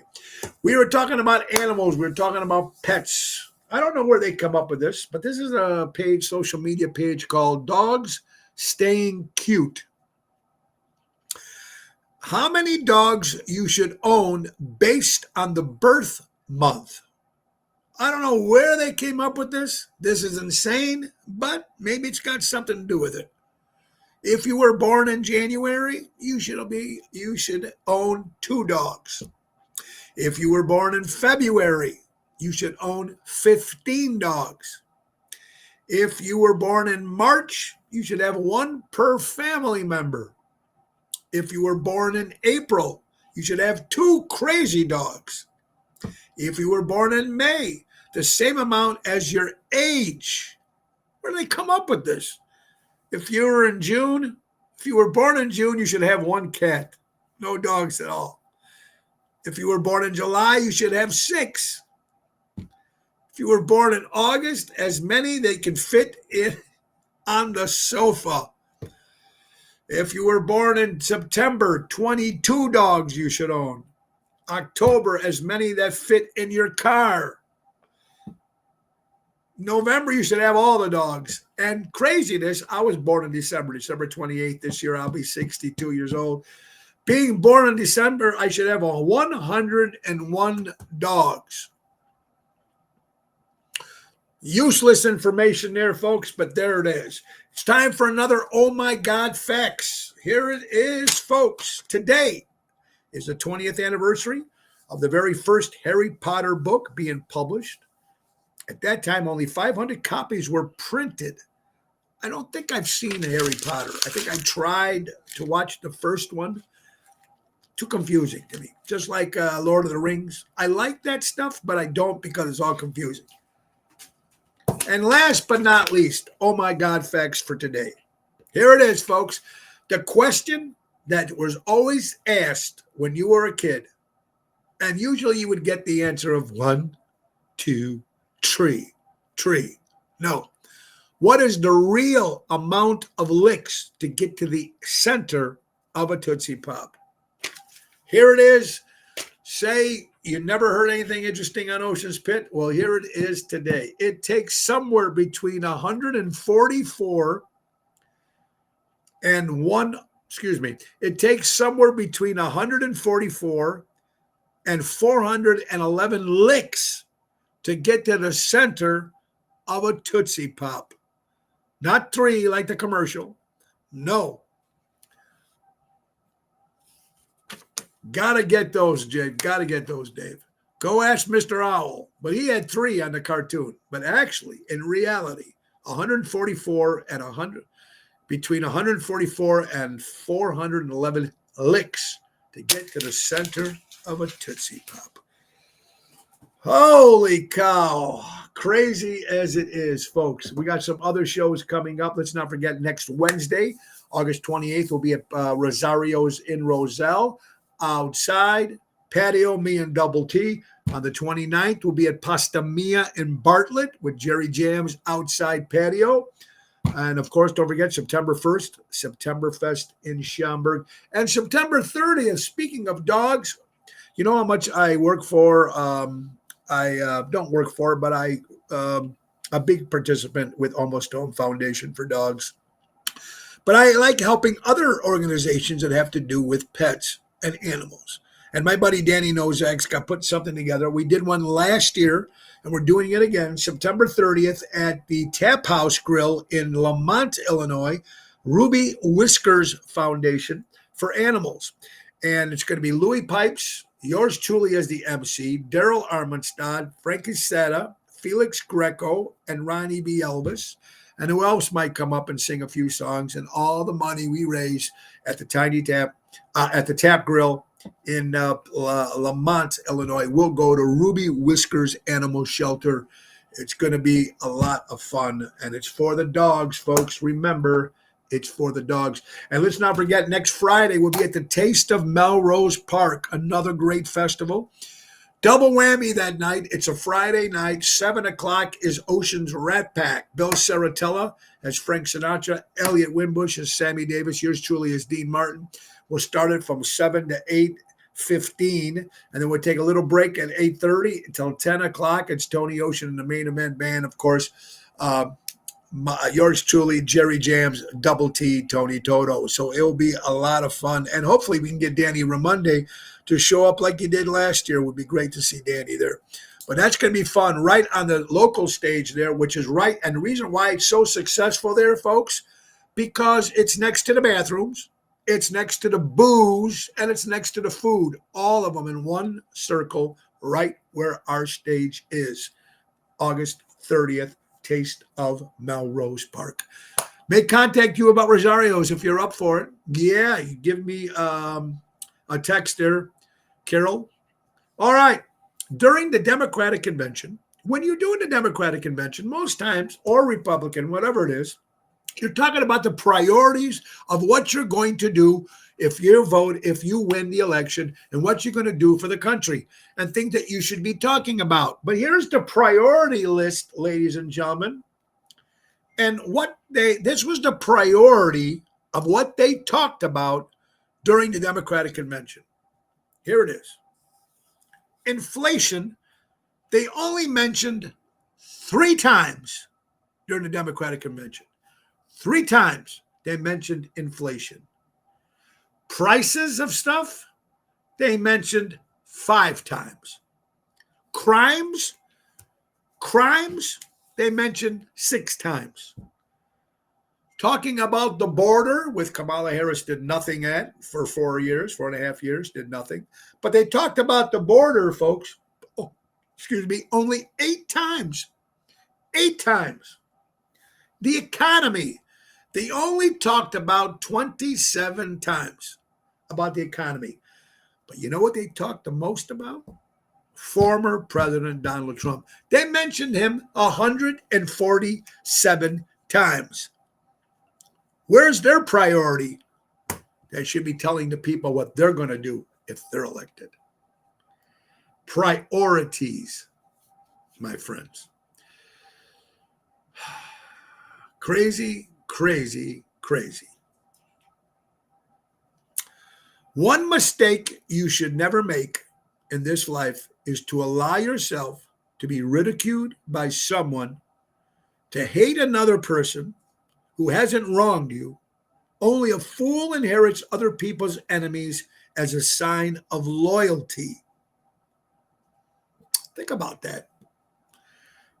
We were talking about animals. We were talking about pets. I don't know where they come up with this, but this is a page, social media page called Dogs Staying Cute. How many dogs you should own based on the birth month? I don't know where they came up with this. This is insane, but maybe it's got something to do with it. If you were born in January, you should own 2 dogs. If you were born in February, you should own 15 dogs. If you were born in March, you should have 1 per family member. If you were born in April, you should have 2 crazy dogs. If you were born in May, the same amount as your age. Where do they come up with this? If you were born in June, you should have 1 cat. No dogs at all. If you were born in July, you should have 6. If you were born in August, as many they can fit in on the sofa. If you were born in September, 22 dogs you should own. October, as many that fit in your car. November, you should have all the dogs. And craziness, I was born in December 28th this year. I'll be 62 years old. Being born in December, I should have 101 dogs. Useless information there, folks, but there it is. It's time for another Oh My God Facts. Here it is, folks. Today is the 20th anniversary of the very first Harry Potter book being published. At that time, only 500 copies were printed. I don't think I've seen Harry Potter. I think I tried to watch the first one. Too confusing to me. Just like Lord of the Rings. I like that stuff, but I don't because it's all confusing. And last but not least, oh my God, facts for today. Here it is, folks. The question that was always asked when you were a kid, and usually you would get the answer of 1, 2, 3. No. What is the real amount of licks to get to the center of a Tootsie Pop? Here it is. Say you never heard anything interesting on Ocean's Pit. Well, here it is today. It takes somewhere between 144 and it takes somewhere between 144 and 411 licks to get to the center of a Tootsie Pop. Not 3 like the commercial. No. Gotta get those, Jake. Gotta get those, Dave. Go ask Mr. Owl. But he had 3 on the cartoon. But actually, in reality, 144 and 100, between 144 and 411 licks to get to the center of a Tootsie Pop. Holy cow. Crazy as it is, folks. We got some other shows coming up. Let's not forget next Wednesday, August 28th, we'll be at Rosario's in Roselle. Outside patio, me and Double T. On the 29th, we'll be at Pasta Mia in Bartlett with Jerry Jam's outside patio. And of course, don't forget September 1st, Septemberfest in Schaumburg. And September 30th, speaking of dogs, you know how much I work for? I don't work for, but a big participant with Almost Home Foundation for Dogs. But I like helping other organizations that have to do with pets and animals. And my buddy Danny Nozak's got put something together. We did one last year, and we're doing it again, September 30th at the Tap House Grill in Lamont, Illinois, Ruby Whiskers Foundation for Animals. And it's going to be Louis Pipes, yours truly as the MC, Daryl Armanstad, Frankie Setta, Felix Greco, and Ronnie B. Elvis. And who else might come up and sing a few songs? And all the money we raise at the at the Tap Grill in Lamont, Illinois, will go to Ruby Whiskers Animal Shelter. It's going to be a lot of fun, and it's for the dogs, folks. Remember, it's for the dogs. And let's not forget, next Friday, we'll be at the Taste of Melrose Park, another great festival. Double whammy that night. It's a Friday night. 7 o'clock is Ocean's Rat Pack. Bill Saratella as Frank Sinatra. Elliot Winbush as Sammy Davis. Yours truly is Dean Martin. We'll start it from 7 to 8:15, and then we'll take a little break at 8:30 until 10 o'clock. It's Tony Ocean and the main event band, of course. Yours truly, Jerry Jams, Double T, Tony Toto. So it'll be a lot of fun. And hopefully we can get Danny Ramonde to show up like he did last year. It would be great to see Danny there. But that's going to be fun right on the local stage there, which is right. And the reason why it's so successful there, folks, because it's next to the bathrooms, it's next to the booze, and it's next to the food. All of them in one circle right where our stage is. August 30th. Taste of Melrose Park. May contact you about Rosario's if you're up for it. Yeah, you give me a text there, Carol. All right. During the Democratic convention, when you're doing the Democratic convention, most times, or Republican, whatever it is, you're talking about the priorities of what you're going to do if you vote, if you win the election, and what you're going to do for the country, and things that you should be talking about. But here's the priority list, ladies and gentlemen. And this was the priority of what they talked about during the Democratic convention. Here it is. Inflation, they only mentioned 3 times during the Democratic convention. 3 times they mentioned inflation. Prices of stuff, they mentioned 5 times. Crimes, they mentioned 6 times. Talking about the border, with Kamala Harris did nothing for 4.5 years, did nothing. But they talked about the border, folks, only 8 times. 8 times. The economy, they only talked about 27 times about the economy. But you know what they talked the most about? Former President Donald Trump. They mentioned him 147 times. Where's their priority? They should be telling the people what they're going to do if they're elected. Priorities, my friends. Crazy, crazy, crazy. One mistake you should never make in this life is to allow yourself to be ridiculed by someone, to hate another person who hasn't wronged you. Only a fool inherits other people's enemies as a sign of loyalty. Think about that.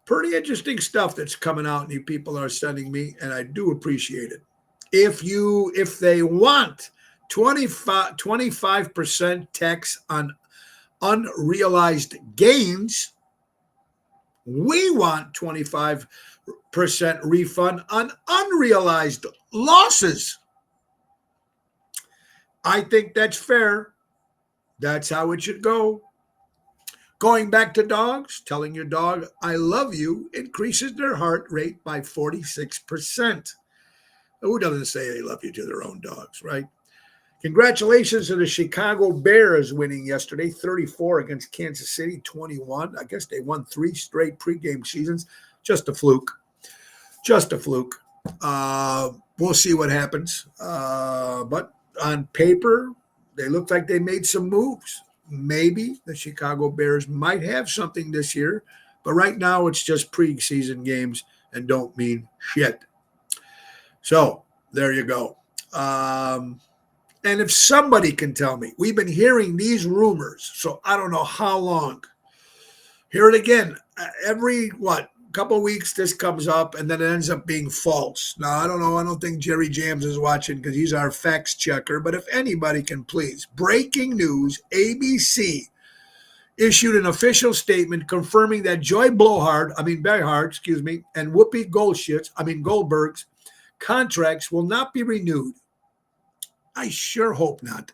Pretty interesting stuff that's coming out, and you people are sending me, and I do appreciate it. If they want 25% tax on unrealized gains, we want 25% refund on unrealized losses. I think that's fair. That's how it should go. Going back to dogs, telling your dog, I love you, increases their heart rate by 46%. Who doesn't say they love you to their own dogs, right? Congratulations to the Chicago Bears winning yesterday, 34 against Kansas City, 21. I guess they won 3 straight pregame seasons. Just a fluke. Just a fluke. We'll see what happens. But on paper, they look like they made some moves. Maybe the Chicago Bears might have something this year, but right now it's just preseason games and don't mean shit. So there you go. And if somebody can tell me, we've been hearing these rumors, so I don't know how long. Hear it again. Every couple of weeks this comes up, and then it ends up being false. Now, I don't know. I don't think Jerry Jams is watching because he's our facts checker. But if anybody can please, breaking news, ABC issued an official statement confirming that Joy Behar, and Whoopi Goldberg's contracts will not be renewed. I sure hope not.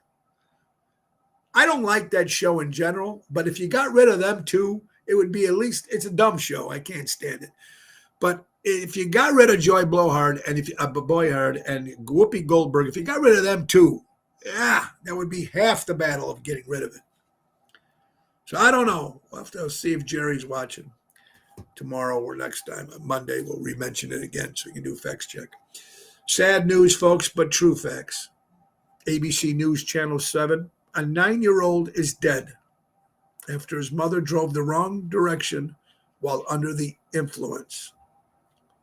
I don't like that show in general, but if you got rid of them too, it would be at least, it's a dumb show. I can't stand it. But if you got rid of Joy Blowhard and Boyhard and Whoopi Goldberg, if you got rid of them too, that would be half the battle of getting rid of it. So I don't know. We'll have to see if Jerry's watching tomorrow or next time. On Monday, we'll re-mention it again so we can do a facts check. Sad news, folks, but true facts. ABC News Channel 7. A 9-year-old is dead after his mother drove the wrong direction while under the influence.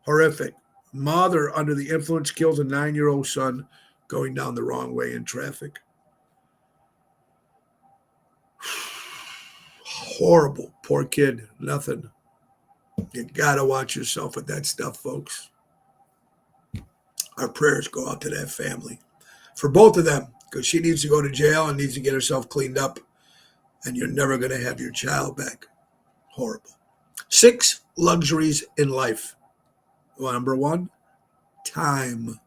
Horrific. Mother under the influence kills a 9-year-old son going down the wrong way in traffic. Horrible. Poor kid. Nothing. You got to watch yourself with that stuff, folks. Our prayers go out to that family. For both of them, because she needs to go to jail and needs to get herself cleaned up. And you're never going to have your child back. Horrible. 6 luxuries in life. Well, number 1, time.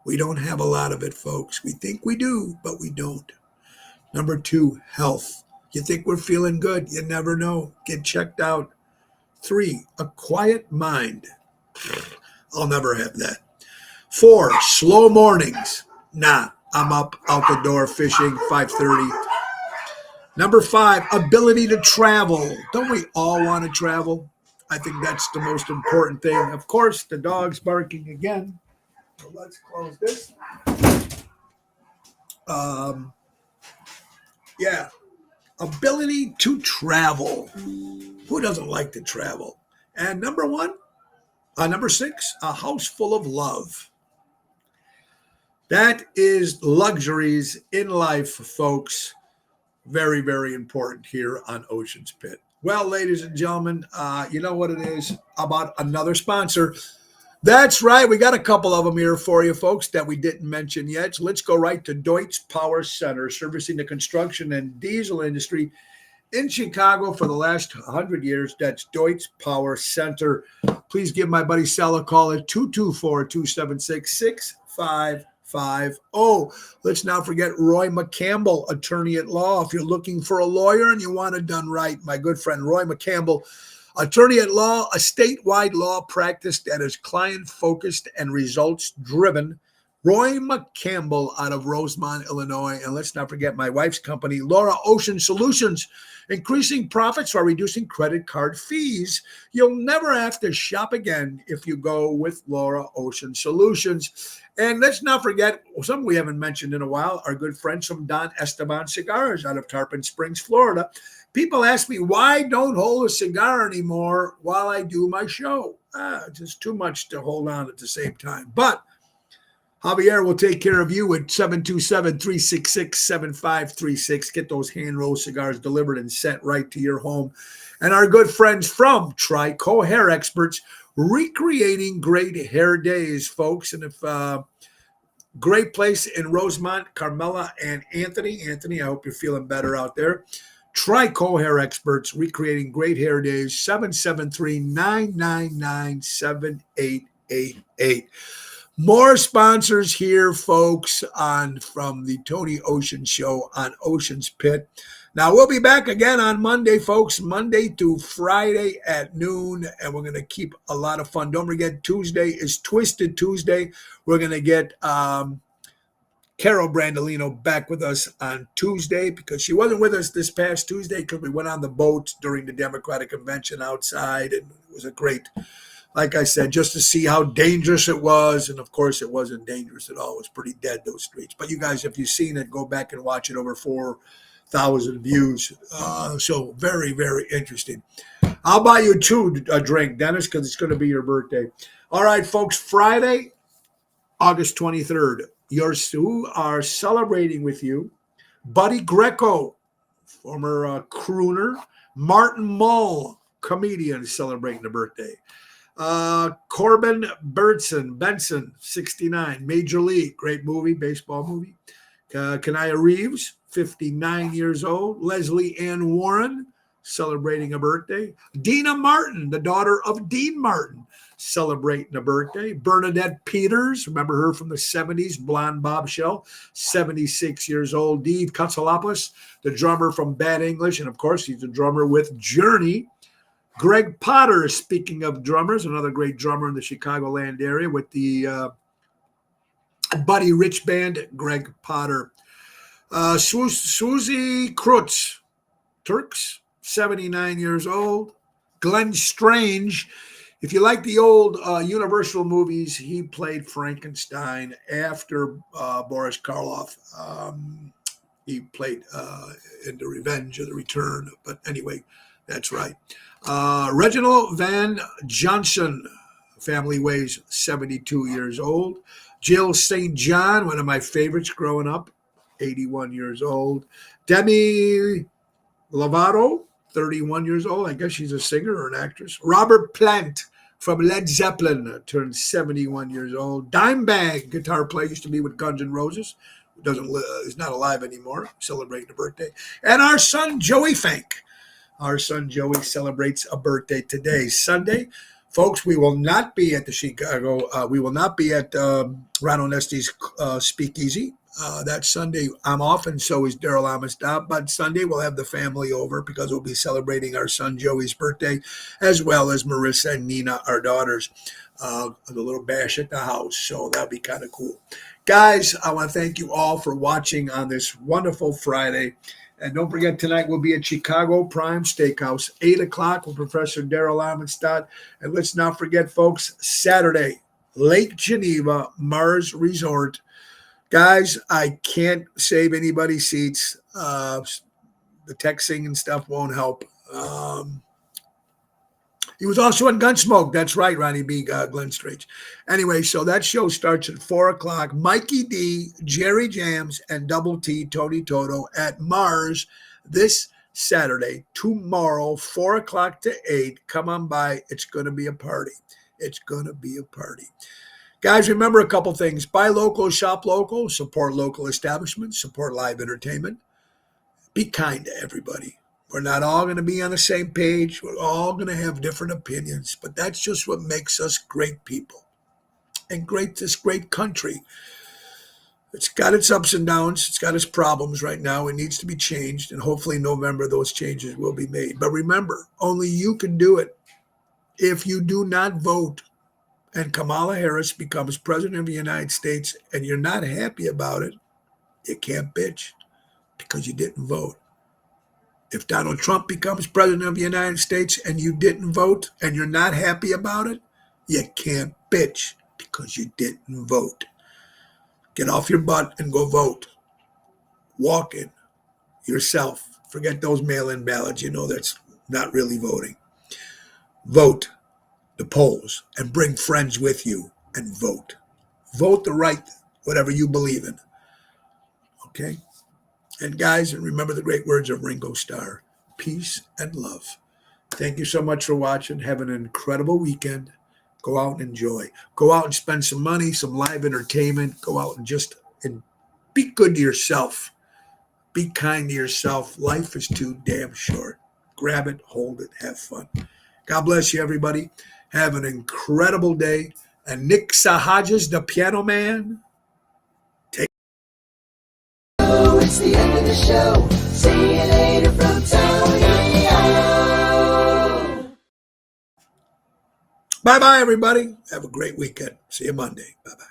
We don't have a lot of it, folks. We think we do, but we don't. Number 2, health. You think we're feeling good? You never know. Get checked out. 3, a quiet mind. I'll never have that. 4, slow mornings. Nah, I'm up out the door fishing 5:30. Number 5, ability to travel. Don't we all want to travel? I think that's the most important thing. Of course, the dog's barking again. So let's close this. Ability to travel. Who doesn't like to travel? And number 6, a house full of love. That is luxuries in life, folks. Very, very important here on Ocean's Pit. Well, ladies and gentlemen, you know what it is about another sponsor. That's right. We got a couple of them here for you, folks, that we didn't mention yet. So let's go right to Deutz Power Center, servicing the construction and diesel industry in Chicago for the last 100 years. That's Deutz Power Center. Please give my buddy Sal a call at 224-276-6550. Let's not forget Roy McCampbell, attorney at law. If you're looking for a lawyer and you want it done right, my good friend Roy McCampbell, attorney at law, a statewide law practice that is client-focused and results-driven. Roy McCampbell out of Rosemont, Illinois. And let's not forget my wife's company, Laura Ocean Solutions, increasing profits while reducing credit card fees. You'll never have to shop again if you go with Laura Ocean Solutions. And let's not forget, some we haven't mentioned in a while, our good friends from Don Esteban Cigars out of Tarpon Springs, Florida. People ask me, why don't hold a cigar anymore while I do my show? It's just too much to hold on at the same time. But Javier will take care of you at 727-366-7536. Get those hand-rolled cigars delivered and sent right to your home. And our good friends from Trico Hair Experts, recreating great hair days, folks. And if great place in Rosemont, Carmela and Anthony. Anthony, I hope you're feeling better out there. Trico Hair Experts, recreating great hair days, 773-999-7888. More sponsors here, folks, from the Tony Ocean Show on Ocean's Pit. Now, we'll be back again on Monday, folks, Monday to Friday at noon, and we're going to keep a lot of fun. Don't forget, Tuesday is Twisted Tuesday. We're going to get Carol Brandolino back with us on Tuesday because she wasn't with us this past Tuesday because we went on the boat during the Democratic Convention outside, and it was a great, like I said, just to see how dangerous it was. And, of course, it wasn't dangerous at all. It was pretty dead, those streets. But you guys, if you've seen it, go back and watch it. Over 4,000 views. So very, very interesting. I'll buy you a drink, Dennis, because it's going to be your birthday. All right, folks, Friday, August 23rd. Who are celebrating with you, Buddy Greco, former crooner, Martin Mull, comedian, celebrating the birthday. Corbin Benson, 69, Major League, great movie, baseball movie. Kanaya Reeves, 59 years old. Leslie Ann Warren, celebrating a birthday. Dina Martin, the daughter of Dean Martin, celebrating a birthday. Bernadette Peters, remember her from the 70s, blonde bombshell, 76 years old. Dave Katsalopoulos, the drummer from Bad English, and of course, he's the drummer with Journey. Greg Potter, speaking of drummers, another great drummer in the Chicagoland area with the Buddy Rich Band, Greg Potter. Susie Krutz, Turks, 79 years old. Glenn Strange, if you like the old Universal movies, he played Frankenstein after Boris Karloff. He played in The Revenge of the Return, but anyway, that's right. Reginald Van Johnson, family weighs 72 years old. Jill St. John, one of my favorites growing up, 81 years old. Demi Lovato, 31 years old. I guess she's a singer or an actress. Robert Plant from Led Zeppelin turned 71 years old. Dimebag, guitar player, used to be with Guns N' Roses. Is not alive anymore, celebrating a birthday. And our son, Joey Fink. Our son Joey celebrates a birthday today, Sunday. Folks, we will not be at the Chicago. We will not be at Ron Onesti's Speakeasy. That Sunday, I'm off, and so is Daryl Amistad. But Sunday, we'll have the family over because we'll be celebrating our son Joey's birthday, as well as Marissa and Nina, our daughters. A little bash at the house, so that'll be kind of cool. Guys, I want to thank you all for watching on this wonderful Friday. And don't forget, tonight we'll be at Chicago Prime Steakhouse, 8 o'clock with Professor Daryl Amistad. And let's not forget, folks, Saturday, Lake Geneva, Mars Resort. Guys, I can't save anybody's seats. The texting and stuff won't help. He was also in Gunsmoke. That's right, Ronnie B. Glenn Strange. Anyway, so that show starts at 4 o'clock. Mikey D, Jerry Jams, and Double T, Tony Toto at Mars this Saturday. Tomorrow, 4 o'clock to 8. Come on by. It's going to be a party. It's going to be a party. Guys, remember a couple things. Buy local, shop local, support local establishments, support live entertainment. Be kind to everybody. We're not all going to be on the same page. We're all going to have different opinions, but that's just what makes us great people and this great country. It's got its ups and downs. It's got its problems right now. It needs to be changed, and hopefully in November those changes will be made. But remember, only you can do it. If you do not vote and Kamala Harris becomes president of the United States and you're not happy about it, you can't bitch because you didn't vote. If Donald Trump becomes president of the United States and you didn't vote and you're not happy about it, you can't bitch because you didn't vote. Get off your butt and go vote. Walk in yourself. Forget those mail-in ballots. You know that's not really voting. Vote the polls and bring friends with you and vote. Vote the right, whatever you believe in. Okay? And guys, and remember the great words of Ringo Starr, peace and love. Thank you so much for watching. Have an incredible weekend. Go out and enjoy. Go out and spend some money, some live entertainment. Go out and be good to yourself. Be kind to yourself. Life is too damn short. Grab it, hold it, have fun. God bless you, everybody. Have an incredible day. And Nick Sahajas, the piano man, it's the end of the show. See you later from Tony O. Bye-bye, everybody. Have a great weekend. See you Monday. Bye-bye.